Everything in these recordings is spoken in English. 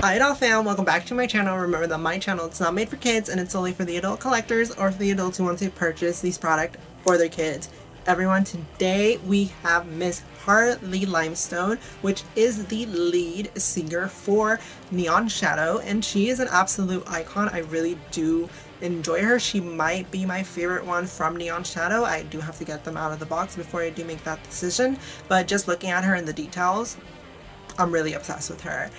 Hi doll fam, welcome back to my channel. Remember that my channel is not made for kids and it's only for the adult collectors or for the adults who want to purchase these products for their kids. Everyone, today we have Miss Harley Limestone, which is the lead singer for Neon Shadow, and she is an absolute icon. I really do enjoy her. She might be my favorite one from Neon Shadow. I do have to get them out of the box before I do make that decision, but just looking at her in the details, I'm really obsessed with her.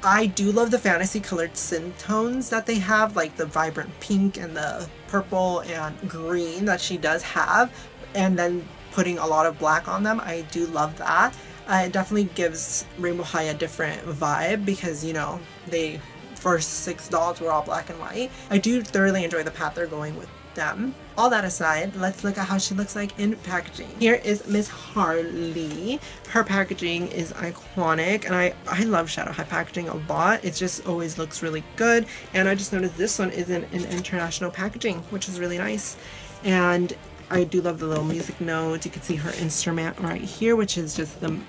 I do love the fantasy colored skin tones that they have, like the vibrant pink and the purple and green that she does have, and then putting a lot of black on them. I do love that. It definitely gives Rainbow High a different vibe because, you know, they first 6 dolls were all black and white. I do thoroughly enjoy the path they're going with them. All that aside, let's look at how she looks like in packaging. Here is Miss Harley. Her packaging is iconic, and I love Shadow High packaging a lot. It just always looks really good, and I just noticed this one is in international packaging, which is really nice. And I do love the little music notes. You can see her instrument right here, which is just the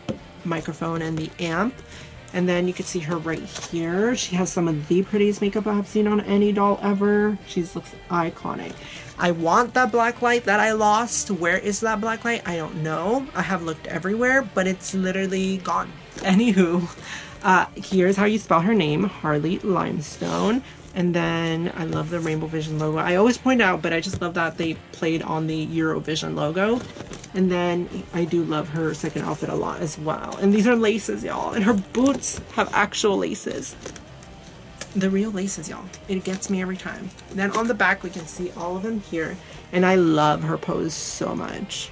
microphone and the amp. And then you can see her right here. She has some of the prettiest makeup I have seen on any doll ever. She looks iconic. I want that black light that I lost. Where is that black light? I don't know. I have looked everywhere, but it's literally gone. Anywho, here's how you spell her name, Harley Limestone. And then I love the RainbowVision logo. I always point out, but I just love that they played on the Eurovision logo. And then I do love her second outfit a lot as well. And these are laces, y'all. And her boots have actual laces. The real laces, y'all. It gets me every time. Then on the back, we can see all of them here. And I love her pose so much.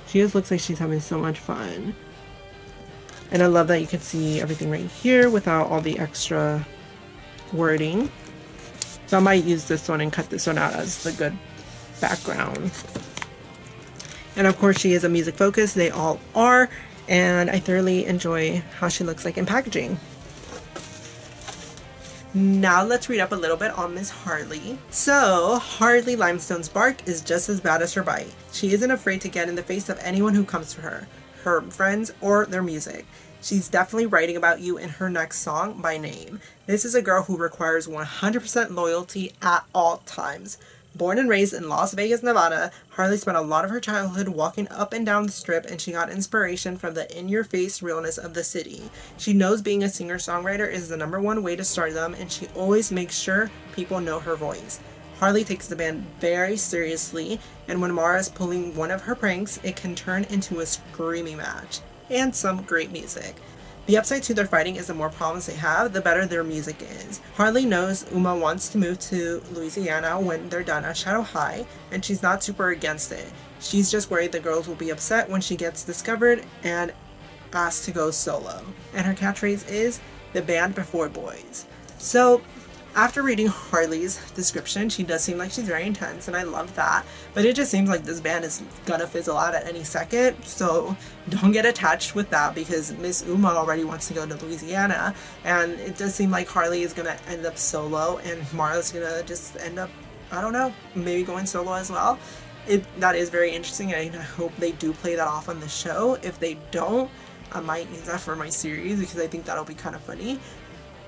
She just looks like she's having so much fun. And I love that you can see everything right here without all the extra wording. So I might use this one and cut this one out as the good background. And of course she is a music focus, they all are, and I thoroughly enjoy how she looks like in packaging. Now let's read up a little bit on Miss Harley. So Harley Limestone's bark is just as bad as her bite. She isn't afraid to get in the face of anyone who comes to her, her friends, or their music. She's definitely writing about you in her next song by name. This is a girl who requires 100% loyalty at all times. Born and raised in Las Vegas, Nevada, Harley spent a lot of her childhood walking up and down the strip, and she got inspiration from the in-your-face realness of the city. She knows being a singer-songwriter is the #1 way to start them, and she always makes sure people know her voice. Harley takes the band very seriously, and when Mara is pulling one of her pranks, it can turn into a screaming match. And some great music. The upside to their fighting is the more problems they have, the better their music is. Harley knows Uma wants to move to Louisiana when they're done at Shadow High, and she's not super against it. She's just worried the girls will be upset when she gets discovered and asked to go solo. And her catchphrase is, "The band before boys." So after reading Harley's description, she does seem like she's very intense, and I love that. But it just seems like this band is gonna fizzle out at any second, so don't get attached with that because Miss Uma already wants to go to Louisiana, and it does seem like Harley is gonna end up solo, and Mara's gonna just end up, I don't know, maybe going solo as well. That is very interesting, and I hope they do play that off on the show. If they don't, I might use that for my series because I think that'll be kind of funny.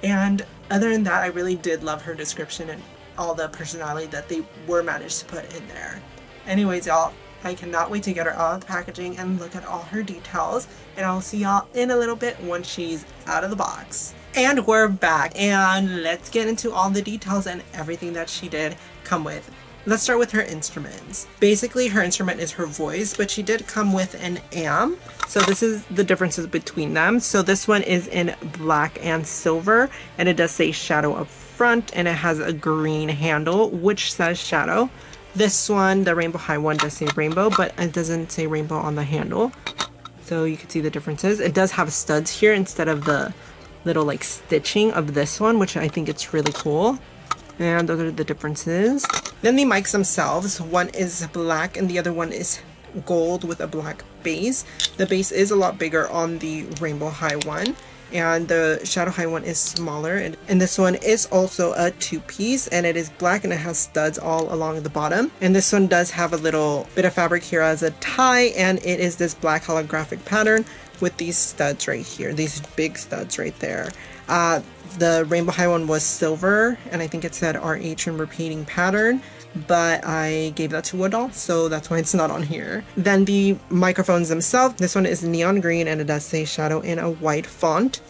And other than that, I really did love her description and all the personality that they were managed to put in there. Anyways, y'all, I cannot wait to get her out of the packaging and look at all her details. And I'll see y'all in a little bit once she's out of the box. And we're back, and let's get into all the details and everything that she did come with. Let's start with her instruments. Basically, her instrument is her voice, but she did come with an amp. So this is the differences between them. So this one is in black and silver, and it does say Shadow up front, and it has a green handle, which says Shadow. This one, the Rainbow High one, does say Rainbow, but it doesn't say Rainbow on the handle. So you can see the differences. It does have studs here instead of the little like stitching of this one, which I think it's really cool. And those are the differences. Then the mics themselves, one is black and the other one is gold with a black base. The base is a lot bigger on the Rainbow High one, and the Shadow High one is smaller. And this one is also a 2-piece, and it is black and it has studs all along the bottom. And this one does have a little bit of fabric here as a tie, and it is this black holographic pattern with these studs right here, these big studs right there. The Rainbow High one was silver, and I think it said RH and repeating pattern, but I gave that to a doll, so that's why it's not on here. Then the microphones themselves, this one is neon green and it does say shadow in a white font.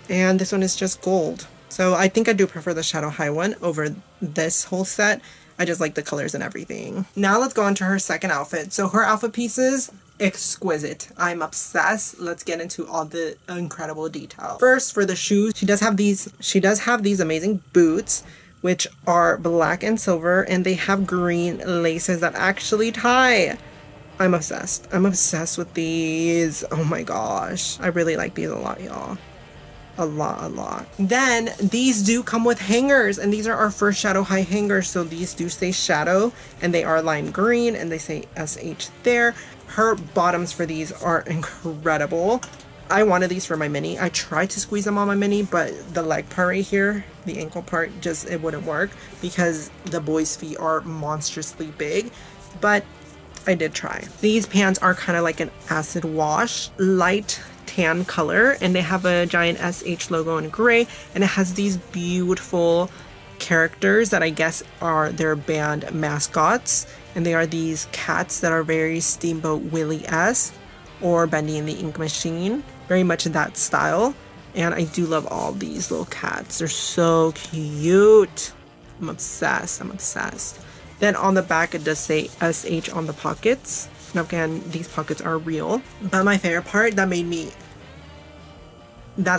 And this one is just gold. So I think I do prefer the Shadow High one over this whole set. I just like the colors and everything. Now let's go on to her second outfit. So her outfit pieces, exquisite. I'm obsessed. Let's get into all the incredible detail. First, for the shoes, she does have these amazing boots, which are black and silver, and they have green laces that actually tie. I'm obsessed. I'm obsessed with these. Oh my gosh. I really like these a lot, y'all. A lot. Then these do come with hangers, and these are our first Shadow High hangers. So these do say shadow, and they are lime green, and they say SH there. Her bottoms for these are incredible. I wanted these for my mini. I tried to squeeze them on my mini, but the leg part right here, the ankle part, just it wouldn't work because the boys' feet are monstrously big, but I did try. These pants are kind of like an acid wash, light tan color, and they have a giant SH logo in gray, and it has these beautiful characters that I guess are their band mascots, and they are these cats that are very Steamboat Willie-esque or Bendy and the Ink Machine, very much in that style. And I do love all these little cats. They're so cute. I'm obsessed. Then on the back it does say SH on the pockets. Now again, these pockets are real, but my favorite part that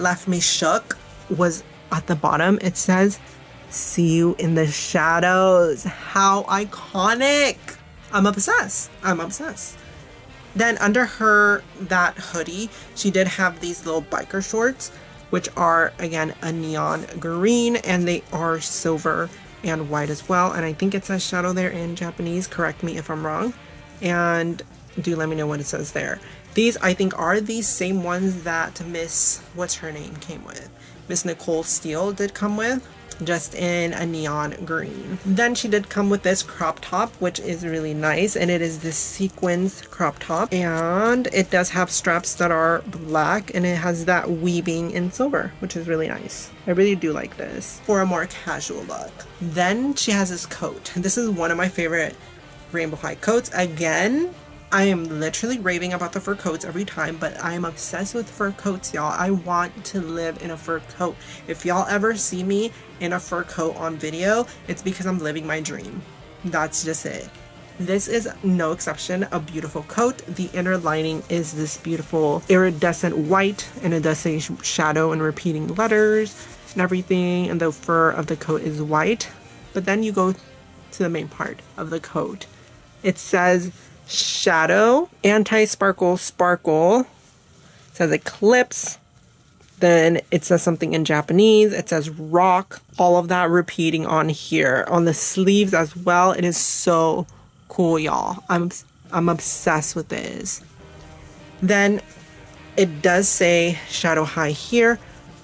left me shook was at the bottom. It says, "See you in the shadows." How iconic! I'm obsessed. Then under that hoodie, she did have these little biker shorts, which are again a neon green, and they are silver and white as well. And I think it says shadow there in Japanese. Correct me if I'm wrong. And do let me know what it says there. These I think are the same ones that Miss, what's her name, came with. Miss Nicole Steele did come with, just in a neon green. Then she did come with this crop top, which is really nice, and it is this sequins crop top, and it does have straps that are black, and it has that weaving in silver, which is really nice. I really do like this for a more casual look. Then she has this coat. This is one of my favorite Rainbow High coats. Again, I am literally raving about the fur coats every time, but I am obsessed with fur coats, y'all. I want to live in a fur coat. If y'all ever see me in a fur coat on video, it's because I'm living my dream. That's just it. This is no exception, a beautiful coat. The inner lining is this beautiful iridescent white, and it does say shadow and repeating letters and everything, and the fur of the coat is white. But then you go to the main part of the coat. It says shadow, anti-sparkle, sparkle. It says eclipse. Then it says something in Japanese. It says rock. All of that repeating on here. On the sleeves as well. It is so cool, y'all. I'm obsessed with this. Then it does say Shadow High here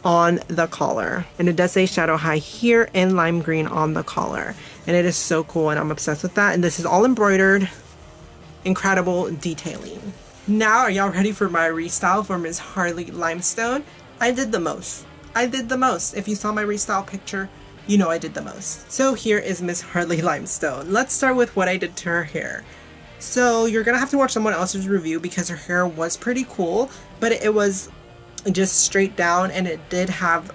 on the collar. And it does say Shadow High here in lime green on the collar. And it is so cool, and I'm obsessed with that. And this is all embroidered. Incredible detailing. Now, are y'all ready for my restyle for Miss Harley Limestone? I did the most. If you saw my restyle picture, you know I did the most. So here is Miss Harley Limestone. Let's start with what I did to her hair. So you're gonna have to watch someone else's review because her hair was pretty cool, but it was just straight down, and it did have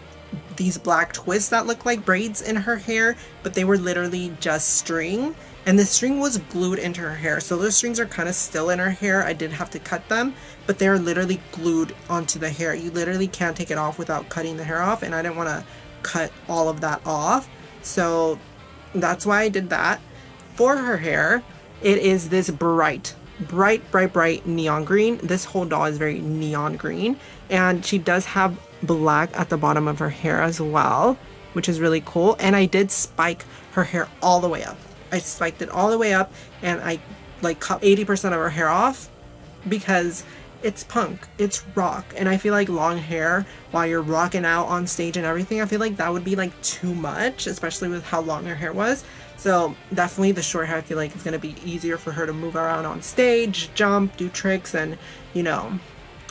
these black twists that look like braids in her hair, but they were literally just string. And the string was glued into her hair. So those strings are kind of still in her hair. I did have to cut them, but they're literally glued onto the hair. You literally can't take it off without cutting the hair off, and I didn't want to cut all of that off. So that's why I did that. For her hair, it is this bright neon green. This whole doll is very neon green, and she does have black at the bottom of her hair as well, which is really cool. And I did spike her hair all the way up. I spiked it all the way up, and I like cut 80% of her hair off because it's punk, it's rock, and I feel like long hair while you're rocking out on stage and everything, I feel like that would be like too much, especially with how long her hair was. So definitely the short hair, I feel like it's gonna be easier for her to move around on stage, jump, do tricks, and you know,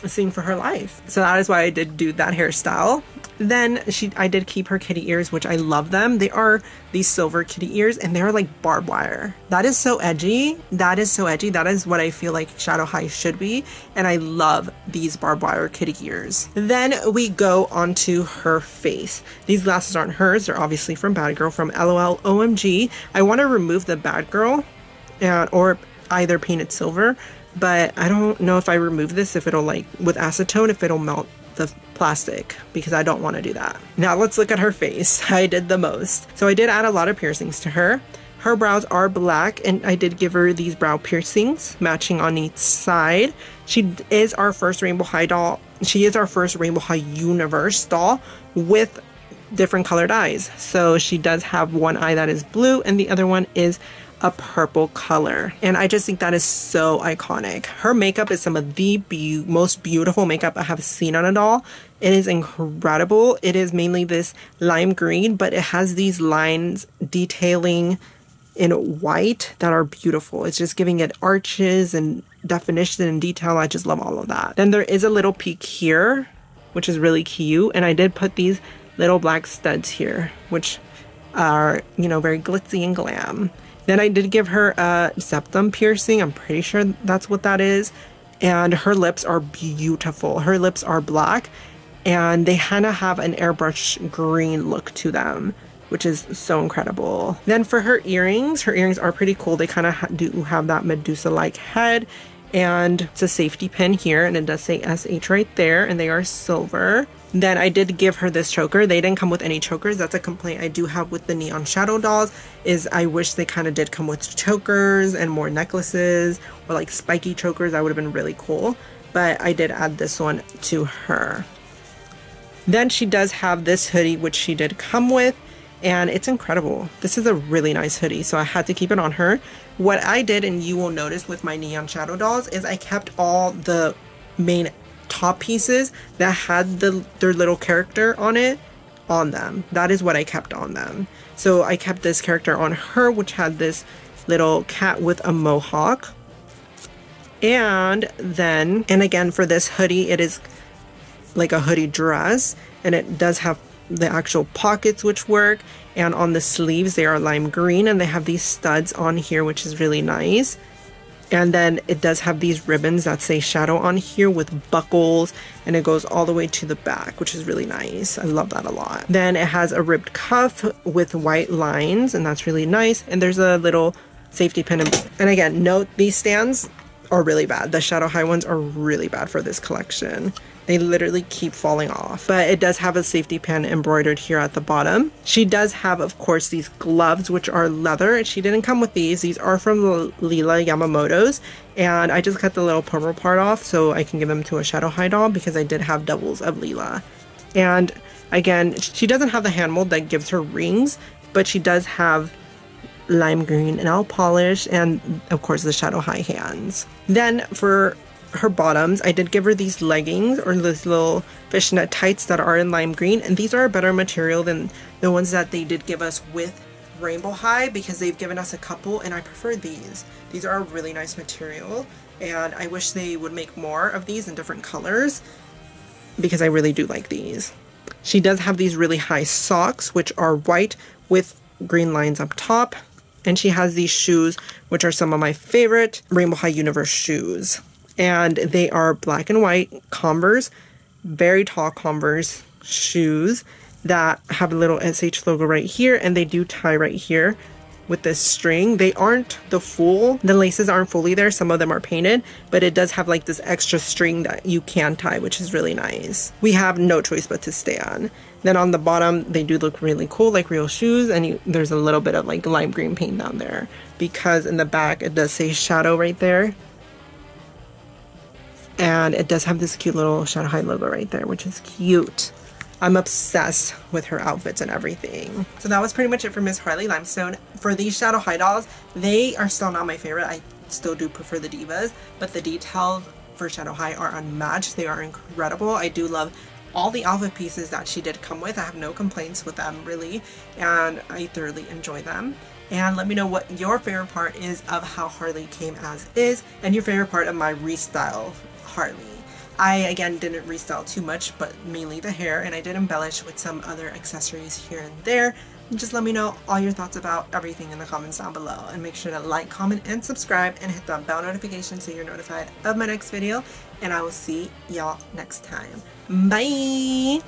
sing for her life. So that is why I did do that hairstyle. Then I did keep her kitty ears, which I love them. They are these silver kitty ears and they're like barbed wire. That is so edgy. That is so edgy. That is what I feel like Shadow High should be. And I love these barbed wire kitty ears. Then we go onto her face. These glasses aren't hers. They're obviously from Bad Girl, from LOL OMG. I want to remove the Bad Girl or either paint it silver, but I don't know if I remove this, if it'll like with acetone, if it'll melt the plastic, because I don't want to do that. Now let's look at her face. I did the most. So I did add a lot of piercings to her. Her brows are black and I did give her these brow piercings matching on each side. She is our first Rainbow High doll. She is our first Rainbow High Universe doll with different colored eyes. So she does have one eye that is blue and the other one is a purple color, and I just think that is so iconic. Her makeup is some of the most beautiful makeup I have seen on a doll. It is incredible. It is mainly this lime green, but it has these lines detailing in white that are beautiful. It's just giving it arches and definition and detail. I just love all of that. Then there is a little peak here, which is really cute, and I did put these little black studs here, which are, you know, very glitzy and glam. Then I did give her a septum piercing. I'm pretty sure that's what that is. And her lips are beautiful. Her lips are black and they kind of have an airbrush green look to them, which is so incredible. Then for her earrings are pretty cool. They kind of do have that Medusa-like head, and it's a safety pin here, and it does say SH right there, and they are silver. Then I did give her this choker. They didn't come with any chokers. That's a complaint I do have with the Neon Shadow dolls, is I wish they kind of did come with chokers and more necklaces or like spiky chokers. That would have been really cool, but I did add this one to her. Then she does have this hoodie, which she did come with, and it's incredible. This is a really nice hoodie, so I had to keep it on her. What I did, and you will notice with my Neon Shadow dolls, is I kept all the main top pieces that had their little character on it on them. That is what I kept on them. So I kept this character on her, which had this little cat with a mohawk. And again for this hoodie, it is like a hoodie dress, and it does have the actual pockets which work, and on the sleeves they are lime green, and they have these studs on here, which is really nice. And then it does have these ribbons that say Shadow on here with buckles, and it goes all the way to the back, which is really nice. I love that a lot. Then it has a ribbed cuff with white lines, and that's really nice. And there's a little safety pin. And again, note these stands are really bad. The Shadow High ones are really bad for this collection. They literally keep falling off. But it does have a safety pin embroidered here at the bottom. She does have, of course, these gloves, which are leather. She didn't come with these. These are from the Lila Yamamoto's. And I just cut the little purple part off so I can give them to a Shadow High doll, because I did have doubles of Lila. And again, she doesn't have the hand mold that gives her rings, but she does have lime green nail polish and, of course, the Shadow High hands. Then for her bottoms, I did give her these leggings, or these little fishnet tights that are in lime green, and these are a better material than the ones that they did give us with Rainbow High, because they've given us a couple and I prefer these. These are a really nice material, and I wish they would make more of these in different colors, because I really do like these. She does have these really high socks, which are white with green lines up top, and she has these shoes, which are some of my favorite Rainbow High Universe shoes. And they are black and white Converse, very tall Converse shoes that have a little SH logo right here, and they do tie right here with this string. They aren't the laces aren't fully there. Some of them are painted, but it does have like this extra string that you can tie, which is really nice. We have no choice but to stay on. Then on the bottom, they do look really cool, like real shoes, and there's a little bit of like lime green paint down there, because in the back it does say Shadow right there. And it does have this cute little Shadow High logo right there, which is cute. I'm obsessed with her outfits and everything. So that was pretty much it for Miss Harley Limestone. For these Shadow High dolls, they are still not my favorite. I still do prefer the Divas, but the details for Shadow High are unmatched. They are incredible. I do love all the outfit pieces that she did come with. I have no complaints with them, really, and I thoroughly enjoy them. And let me know what your favorite part is of how Harley came as is, and your favorite part of my Restyle Harley. I again didn't restyle too much, but mainly the hair, and I did embellish with some other accessories here and there. And just let me know all your thoughts about everything in the comments down below, and make sure to like, comment, and subscribe, and hit the bell notification so you're notified of my next video, and I will see y'all next time. Bye!